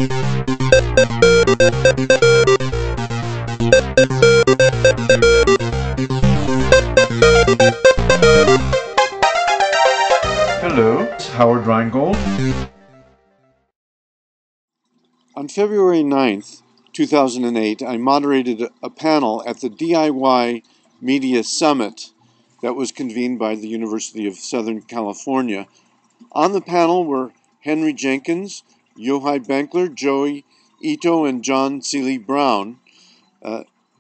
Hello, it's Howard Reingold. On February 9th, 2008, I moderated a panel at the DIY Media Summit that was convened by the University of Southern California. On the panel were Henry Jenkins, Yochai Benkler, Joey Ito, and John Seeley Brown.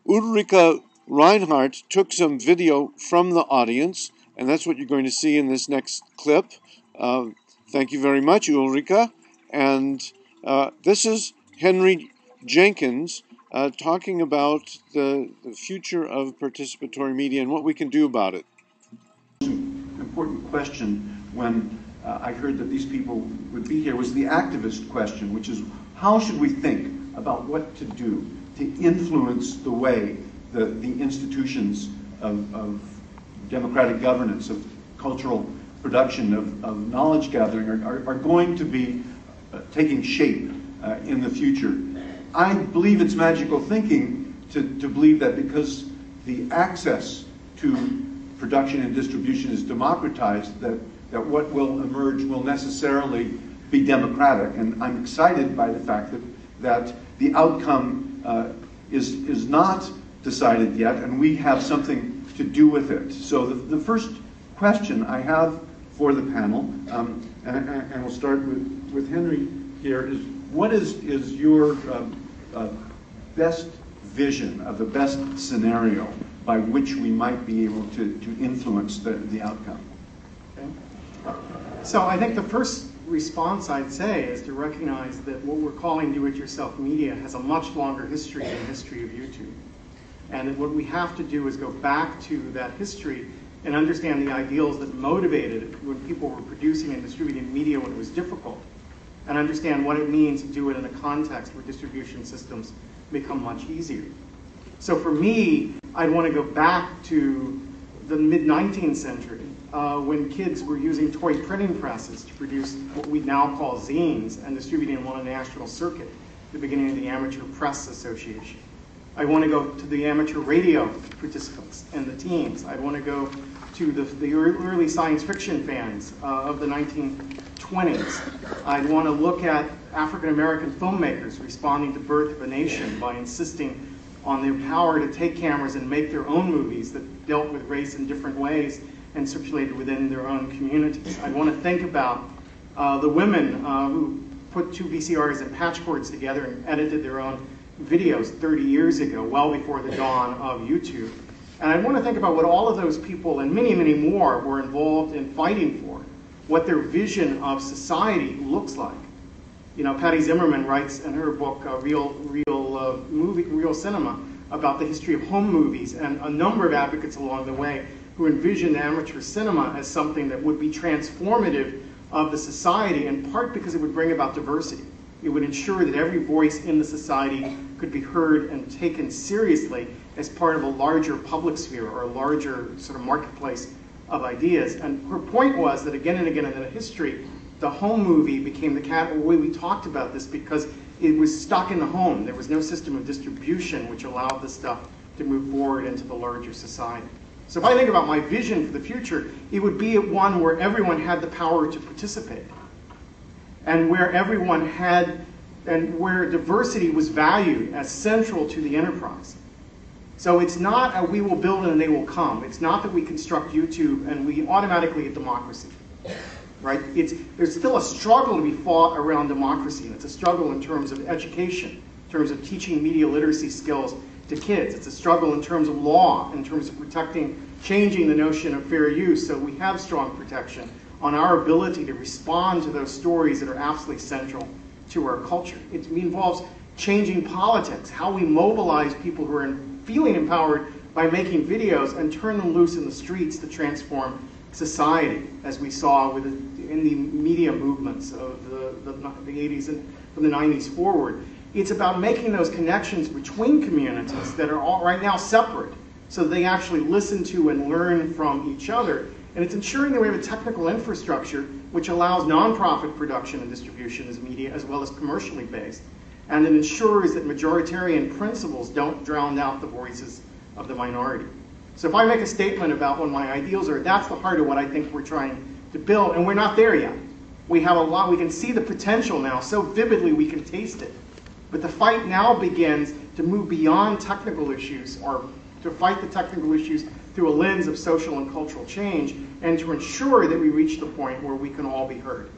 Ulrika Reinhardt took some video from the audience, and that's what you're going to see in this next clip. Thank you very much, Ulrika. And this is Henry Jenkins talking about the future of participatory media and what we can do about it. Important question when I heard that these people would be here was the activist question, which is how should we think about what to do to influence the way the institutions of democratic governance, of cultural production, of knowledge gathering are going to be taking shape in the future. I believe it's magical thinking to believe that because the access to production and distribution is democratized, that what will emerge will necessarily be democratic. And I'm excited by the fact that the outcome is not decided yet, and we have something to do with it. So the first question I have for the panel, and we'll start with Henry here, is what is your best vision of the best scenario by which we might be able to influence the outcome? Okay. So I think the first response I'd say is to recognize that what we're calling do-it-yourself media has a much longer history than the history of YouTube. And that what we have to do is go back to that history and understand the ideals that motivated it when people were producing and distributing media when it was difficult, and understand what it means to do it in a context where distribution systems become much easier. So for me, I'd want to go back to the mid-19th century when kids were using toy printing presses to produce what we now call zines and distributing them on a national circuit, the beginning of the Amateur Press Association. I want to go to the amateur radio participants and the teens. I want to go to the early science fiction fans of the 1920s. I'd want to look at African-American filmmakers responding to Birth of a Nation by insisting on their power to take cameras and make their own movies that dealt with race in different ways and circulated within their own communities. I'd want to think about the women who put two VCRs and patch cords together and edited their own videos 30 years ago, well before the dawn of YouTube. And I want to think about what all of those people and many, many more were involved in fighting for, what their vision of society looks like. You know, Patty Zimmerman writes in her book, Real Cinema, about the history of home movies, and a number of advocates along the way who envisioned amateur cinema as something that would be transformative of the society, in part because it would bring about diversity. It would ensure that every voice in the society could be heard and taken seriously as part of a larger public sphere or a larger sort of marketplace of ideas. And her point was that again and again in the history, the home movie became the way we talked about this because it was stuck in the home. There was no system of distribution which allowed this stuff to move forward into the larger society. So if I think about my vision for the future, it would be one where everyone had the power to participate, and where everyone had, and where diversity was valued as central to the enterprise. So it's not a we will build and they will come. It's not that we construct YouTube and we automatically get democracy, right? There's still a struggle to be fought around democracy, and it's a struggle in terms of education, in terms of teaching media literacy skills to kids. It's a struggle in terms of law, in terms of changing the notion of fair use so we have strong protection on our ability to respond to those stories that are absolutely central to our culture. It involves changing politics, how we mobilize people who are feeling empowered by making videos and turn them loose in the streets to transform society, as we saw in the media movements of the 80s and from the 90s forward. It's about making those connections between communities that are all right now separate, so they actually listen to and learn from each other And it's ensuring that we have a technical infrastructure which allows nonprofit production and distribution as media, as well as commercially based. And it ensures that majoritarian principles don't drown out the voices of the minority. So if I make a statement about what my ideals are, that's the heart of what I think we're trying to build, and we're not there yet. We have a lot, we can see the potential now so vividly we can taste it. But the fight now begins to move beyond technical issues, or to fight the technical issues through a lens of social and cultural change, and to ensure that we reach the point where we can all be heard.